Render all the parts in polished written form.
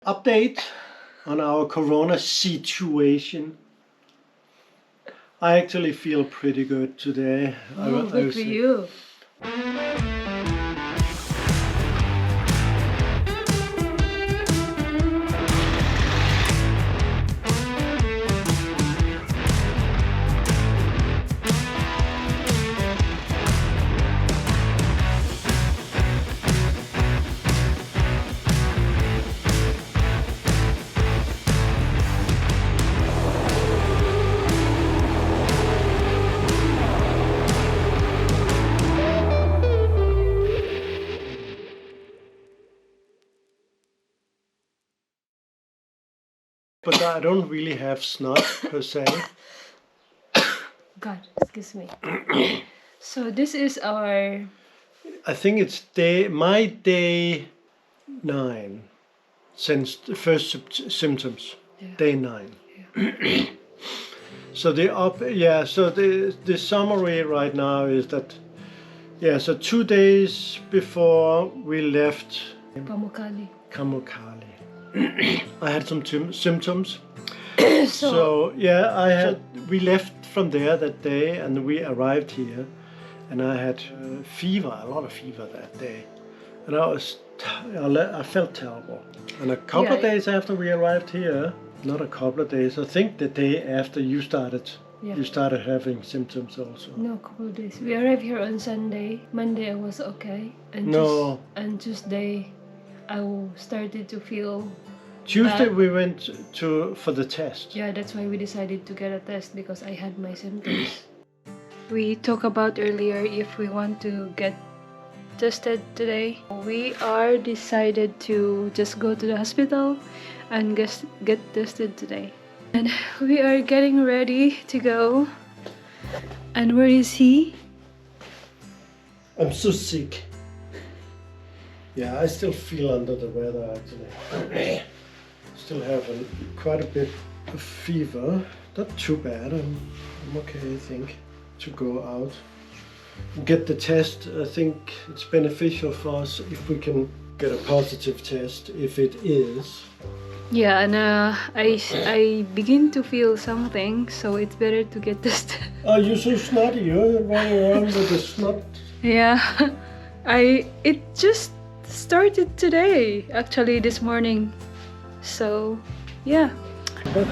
Update on our corona situation. I actually feel pretty good today. Oh, good for you. But I don't really have snot per se. God, excuse me. So this is our... I think it's my day 9 since the first symptoms. Yeah. Day 9. Yeah. So the summary right now is that so 2 days before we left Kamukali, I had some symptoms. We left from there that day and we arrived here, and I had a lot of fever that day, and I felt terrible. And a couple of days after we arrived here, not a couple of days, I think the day after you started having symptoms also. No, a couple of days. We arrived here on Sunday. Monday I was okay, and Tuesday I started to feel Tuesday bad. We went for the test. Yeah, that's why we decided to get a test, because I had my symptoms. We talked about earlier if we want to get tested today. We are decided to just go to the hospital and get tested today. And we are getting ready to go. And where is he? I'm so sick. Yeah, I still feel under the weather actually. Still have quite a bit of fever. Not too bad. I'm okay, I think, to go out and get the test. I think it's beneficial for us if we can get a positive test, if it is. Yeah, and I begin to feel something, so it's better to get tested. Oh, you're so snotty. You're running around with the snot. Yeah, it just started today, actually this morning. So, yeah. But,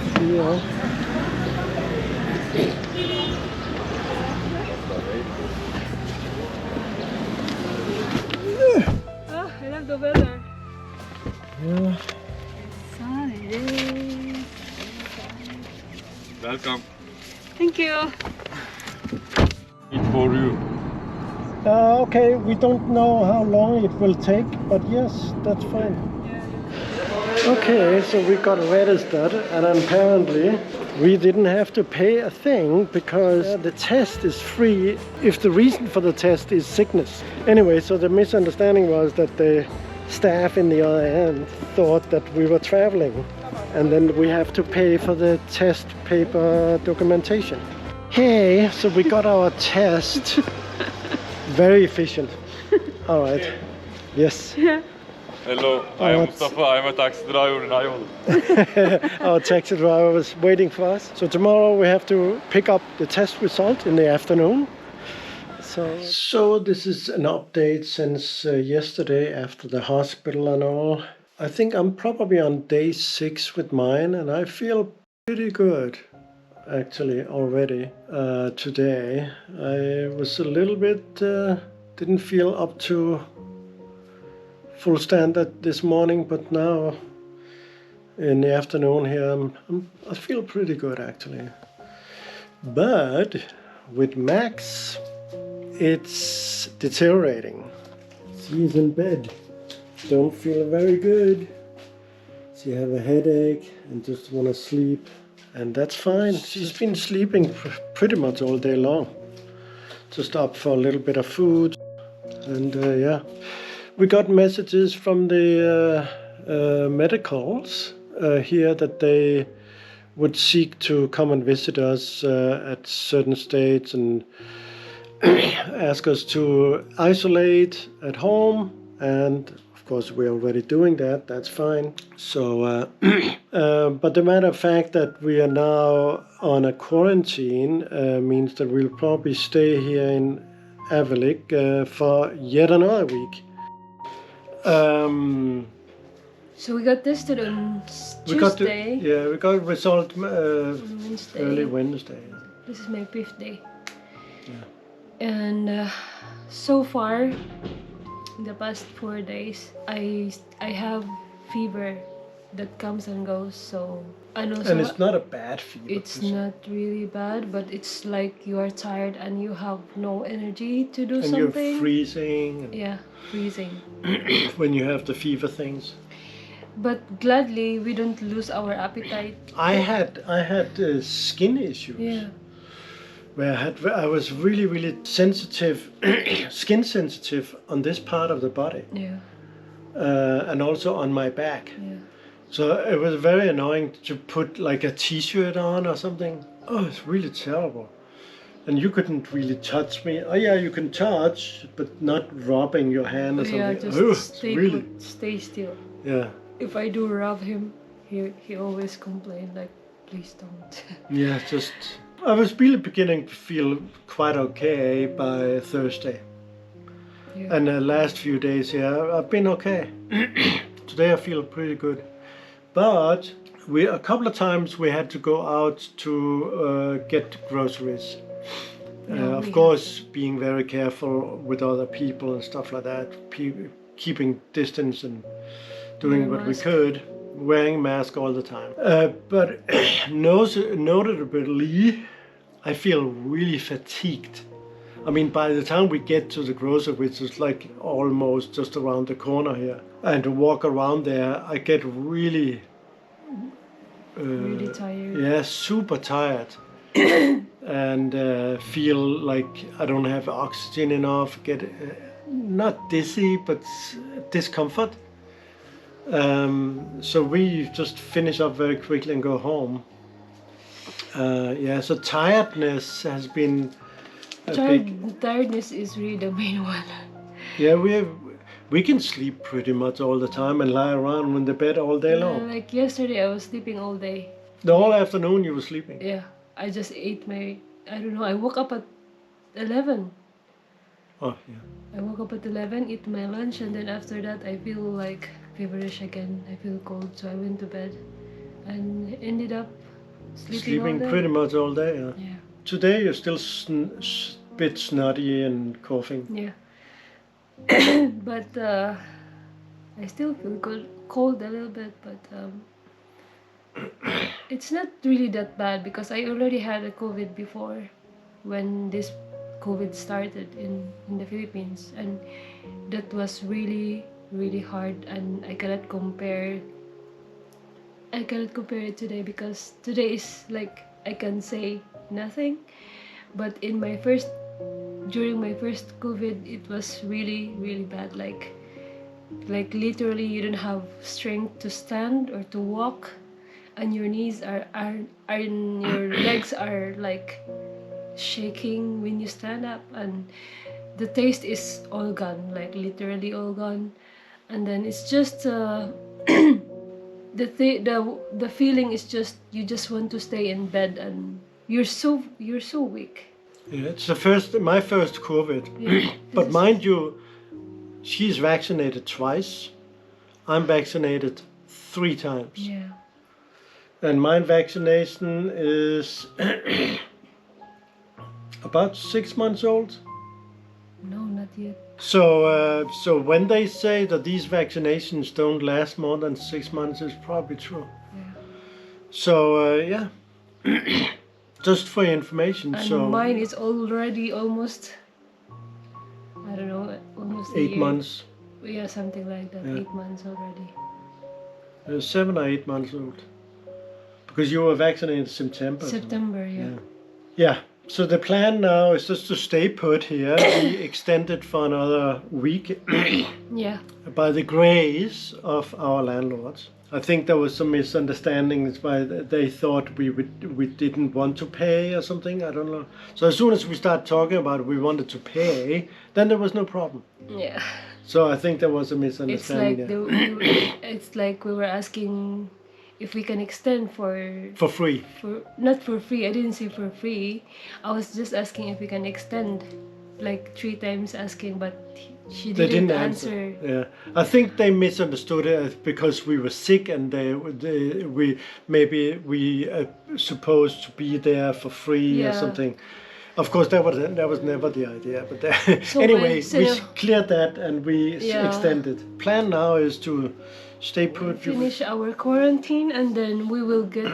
Oh, I love the weather. Yeah. Sunny. Welcome. Thank you. It's for you. Okay, we don't know how long it will take, but yes, that's fine. Okay, so we got registered, and apparently we didn't have to pay a thing because the test is free if the reason for the test is sickness. Anyway, so the misunderstanding was that the staff in the other end thought that we were traveling, and then we have to pay for the test paper documentation. Hey, so we got our test. Very efficient. All right. Yes. Yeah. Hello, I am Mustafa. I'm a taxi driver in Ayvalik. Our taxi driver was waiting for us. So tomorrow we have to pick up the test result in the afternoon. So this is an update since yesterday after the hospital and all. I think I'm probably on day 6 with mine, and I feel pretty good actually already today. I was a little bit didn't feel up to full standard this morning, but now in the afternoon here I feel pretty good actually. But with Max it's deteriorating. She's in bed, don't feel very good. She have a headache and just want to sleep, and that's fine. She's been sleeping pretty much all day long. Just up for a little bit of food, and we got messages from the medicals here that they would seek to come and visit us at certain states and ask us to isolate at home, and of course, we're already doing that. That's fine. So, but the matter of fact that we are now on a quarantine means that we'll probably stay here in Ayvalik for yet another week. So we got tested on Tuesday. We got result Wednesday. early Wednesday. This is my 5th day. Yeah. And so far, in the past 4 days, I have fever that comes and goes. So and it's not a bad fever. It's not really bad, but it's like you are tired and you have no energy to do something. And you're freezing. Yeah, freezing. When you have the fever things. But gladly, we don't lose our appetite. I had skin issues. Yeah. Where I was really sensitive, skin sensitive on this part of the body. Yeah. And also on my back. Yeah. So it was very annoying to put like a t-shirt on or something. Oh, it's really terrible. And you couldn't really touch me. Oh yeah, you can touch, but not rubbing your hand or something. Yeah, just oh, stay really. put, stay still. Yeah. If I do rub him, he always complains like, please don't. Yeah, just I was really beginning to feel quite okay by Thursday. Yeah. And the last few days, yeah, I've been okay. Today I feel pretty good. But a couple of times we had to go out to get groceries. Of course, being very careful with other people and stuff like that. Keeping distance and doing what we could. Wearing mask all the time. But notably, I feel really fatigued. I mean, by the time we get to the grocery, which is like almost just around the corner here, and to walk around there, I get really tired. Yeah, super tired. And feel like I don't have oxygen enough, get not dizzy, but discomfort. So we just finish up very quickly and go home. So tiredness has been tiredness is really the main one. Yeah, we can sleep pretty much all the time and lie around in the bed all day long. Like yesterday I was sleeping all day. The whole afternoon you were sleeping? Yeah, I just ate I woke up at 11. Oh, yeah. I woke up at 11, eat my lunch, and then after that I feel like feverish again. I feel cold, so I went to bed and ended up sleeping pretty much all day. Yeah. Yeah. Today you're still bit snotty and coughing. Yeah. But I still feel cold a little bit, but it's not really that bad because I already had a COVID before when this COVID started in the Philippines, and that was really hard, and I cannot compare it today because today is like I can say nothing, but during my first COVID it was really bad, like literally you don't have strength to stand or to walk, and your knees are and your legs are like shaking when you stand up, and the taste is all gone, like literally all gone. And then it's just the feeling is just you just want to stay in bed, and you're so weak. Yeah, it's my first COVID. Yeah, but mind you, she's vaccinated twice. I'm vaccinated 3 times. Yeah. And my vaccination is about 6 months old. No, not yet. So when they say that these vaccinations don't last more than 6 months, it's probably true. Yeah. So just for your information. And mine is already almost, I don't know, almost 8 months. Yeah, something like that. Yeah. 8 months already. 7 or 8 months old. Because you were vaccinated in September. September, yeah. Yeah. So the plan now is just to stay put here. We extended for another week. Yeah. By the grace of our landlords. I think there was some misunderstandings by they thought we didn't want to pay or something. I don't know. So as soon as we start talking about we wanted to pay, then there was no problem. Yeah. So I think there was a It's misunderstanding like it's like we were asking if we can extend for free. not for free. I didn't say for free. I was just asking if we can extend, like 3 times asking, but she They didn't, didn't answer. Yeah, I think they misunderstood it because we were sick and we supposed to be there for free or Yeah. something. Of course, that was never the idea. But So anyway, instead we of- cleared that and we Yeah. extended. Plan now is to stay put. Finish our quarantine and then we will get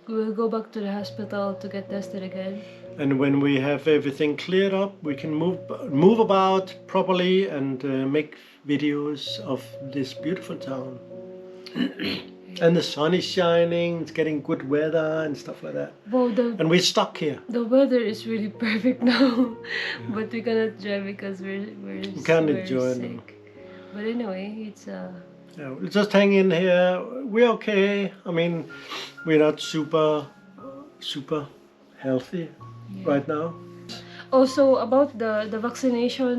we'll go back to the hospital to get tested again. And when we have everything cleared up, we can move about properly and make videos of this beautiful town. And the sun is shining, it's getting good weather and stuff like that. Well, And we're stuck here. the weather is really perfect now, but we cannot drive because we're can't we're enjoy it sick. now. But anyway, it's Yeah, we'll just hang in here. We're okay. I mean, we're not super healthy right now. Also about the vaccination.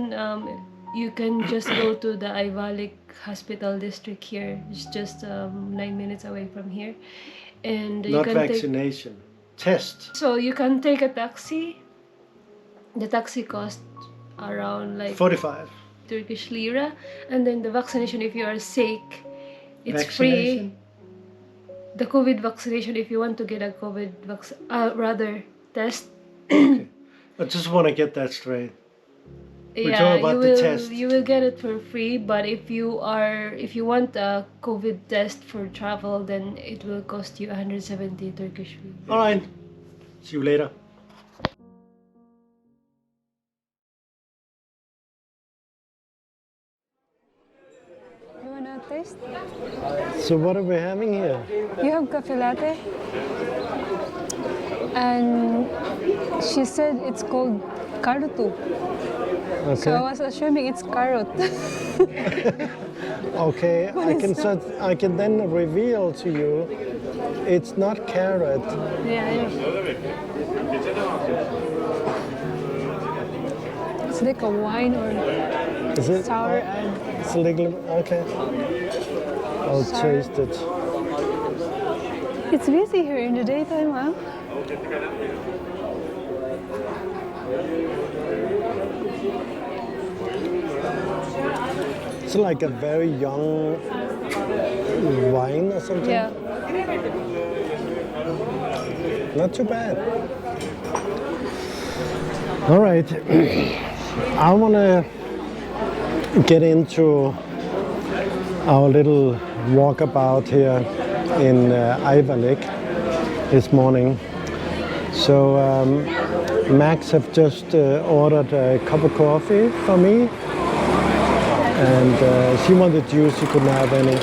You can just go to the Ayvalik hospital district here. It's just 9 minutes away from here, and you Not can vaccination. Test. So you can take a taxi. The taxi costs around like 45. Turkish lira, and then the vaccination if you are sick, it's Vaccination? free. The COVID vaccination if you want to get a COVID test. Okay. I just want to get that straight. We're Yeah, talking about you the will test. you will get it for free, but if you want a COVID test for travel, then it will cost you 170 Turkish lira. All right. See you later. You wanna taste? So what are we having here? You have cafe latte. And she said it's called karutu. So I was assuming it's carrot. Okay, I can then reveal to you, it's not carrot. Yeah. It's like a wine or Is it? sour Oh, and it's a little. Okay. I'll taste it. it's busy here in the daytime, huh? It's like a very young wine or something. Yeah. Not too bad. All right. I want to get into our little walkabout here in Ayvalik this morning. So Max have just ordered a cup of coffee for me, and she wanted juice, she couldn't have any.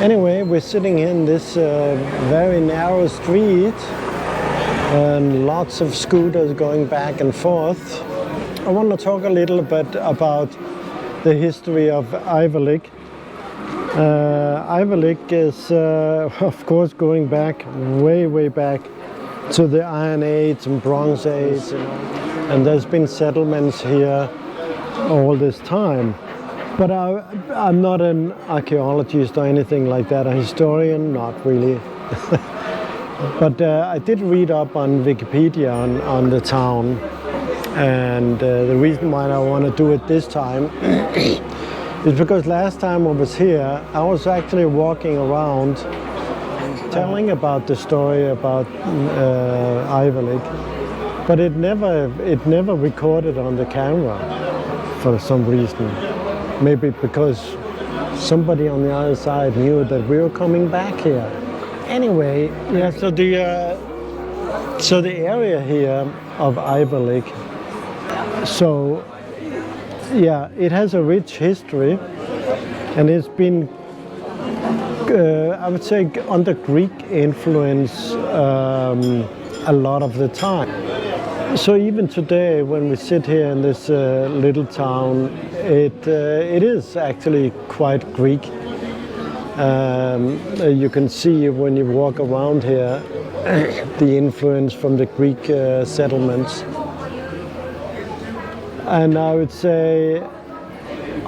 Anyway, we're sitting in this very narrow street and lots of scooters going back and forth. I want to talk a little bit about the history of Ayvalik. Ayvalik is, of course, going back, way back to the Iron Age and Bronze Age, and there's been settlements here all this time. But I'm not an archaeologist or anything like that, a historian, not really. But I did read up on Wikipedia on the town, and the reason why I want to do it this time is because last time I was here, I was actually walking around telling about the story about Ayvalik, but it never recorded on the camera for some reason. Maybe because somebody on the other side knew that we were coming back here. Anyway, yeah. So the area here of Ayvalik. So yeah, it has a rich history, and it's been, I would say, under Greek influence a lot of the time. So even today, when we sit here in this little town, it is actually quite Greek. You can see when you walk around here the influence from the Greek settlements. And I would say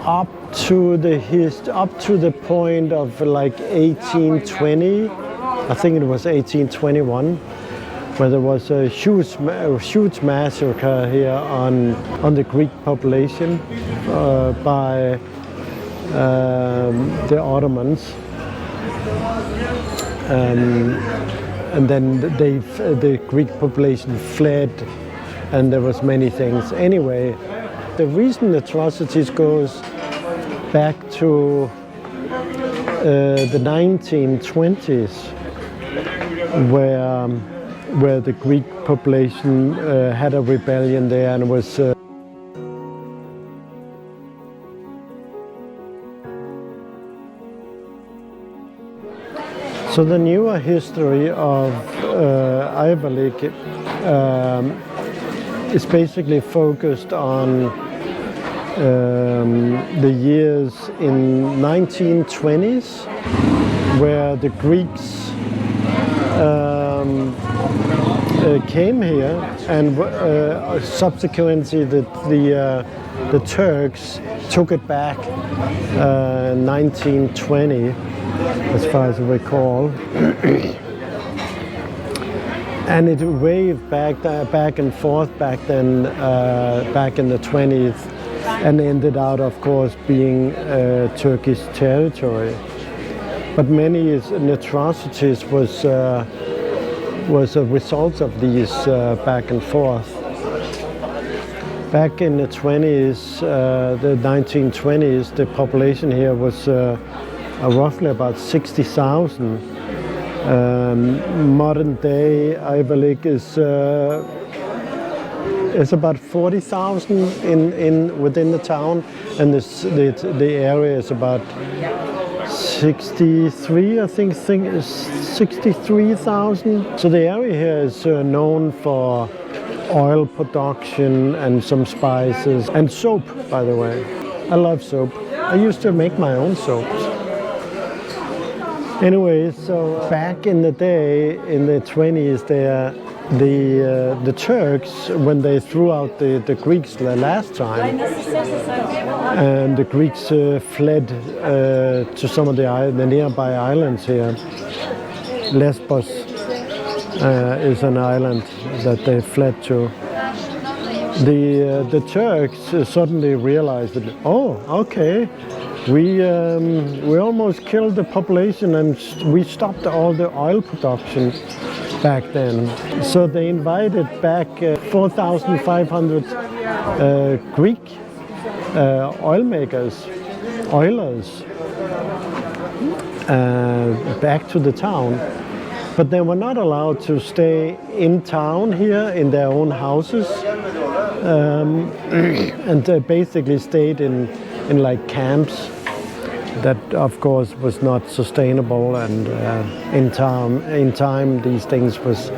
up to the point of like 1820. I think it was 1821, where there was a huge massacre here on the Greek population by the Ottomans. And then the Greek population fled, and there was many things. Anyway, the recent atrocities goes back to the 1920s, where the Greek population had a rebellion there and was so the newer history of Ayvalik is basically focused on the years in 1920s, where the Greeks came here, and subsequently the Turks took it back 1920. As far as I recall, and it waved back and forth back then, back in the 20s, and ended out, of course, being Turkish territory. But many atrocities was a result of these back and forth. Back in the 20s, the 1920s, the population here was roughly about 60,000. Modern day Ayvalik is about 40,000 within the town, and the area is about 63, I think 63,000. So the area here is known for oil production and some spices and soap, by the way. I love soap. I used to make my own soaps. Anyway, so back in the day, in the 20s, the Turks, when they threw out the Greeks the last time, and the Greeks fled to some of the nearby islands here. Lesbos is an island that they fled to. The Turks suddenly realized that, oh, okay, we almost killed the population, and we stopped all the oil production back then. So they invited back 4,500 Greek oilers back to the town. But they were not allowed to stay in town here in their own houses, and they basically stayed in like camps. That, of course, was not sustainable, and in time these things was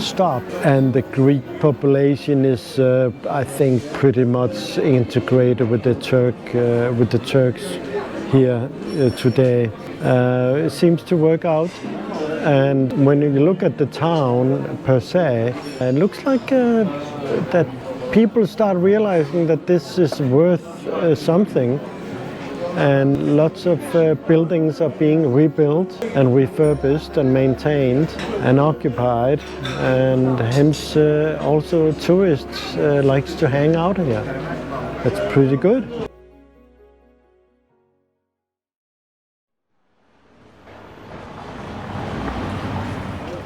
stopped. And the Greek population is, I think, pretty much integrated with the Turks here today. It seems to work out. And when you look at the town per se, it looks like that people start realizing that this is worth something, and lots of buildings are being rebuilt and refurbished and maintained and occupied, and hence also tourists likes to hang out here. That's pretty good.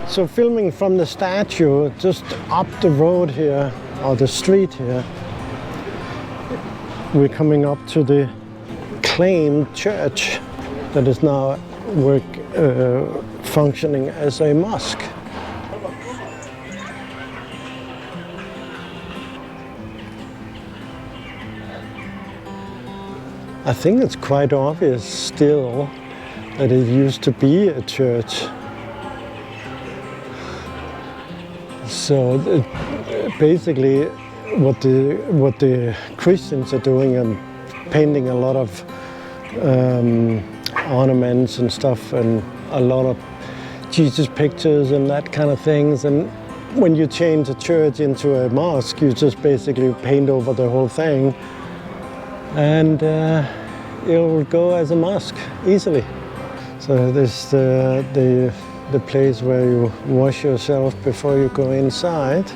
So filming from the statue just up the road here, or the street here, we're coming up to the claimed church that is now functioning as a mosque. I think it's quite obvious still that it used to be a church. So basically what the Christians are doing, and painting a lot of ornaments and stuff, and a lot of Jesus pictures and that kind of things, and when you change a church into a mosque, you just basically paint over the whole thing, and it will go as a mosque easily. So this is the place where you wash yourself before you go inside.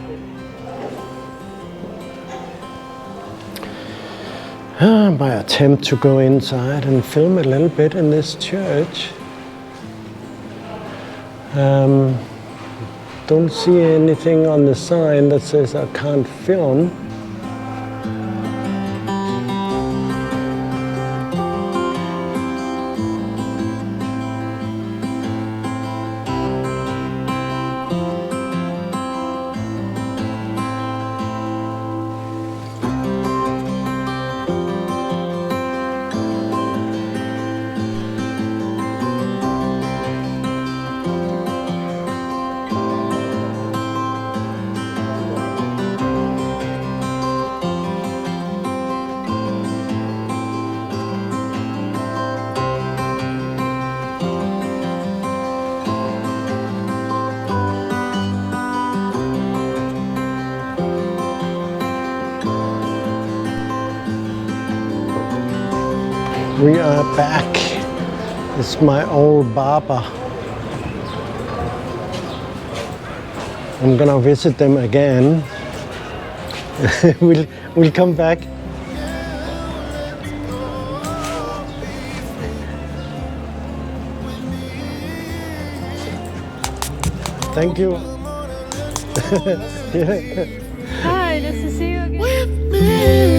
My attempt to go inside and film a little bit in this church. Don't see anything on the sign that says I can't film. We are back. It's my old barber. I'm gonna visit them again. We'll come back. Thank you. Hi, nice to see you again.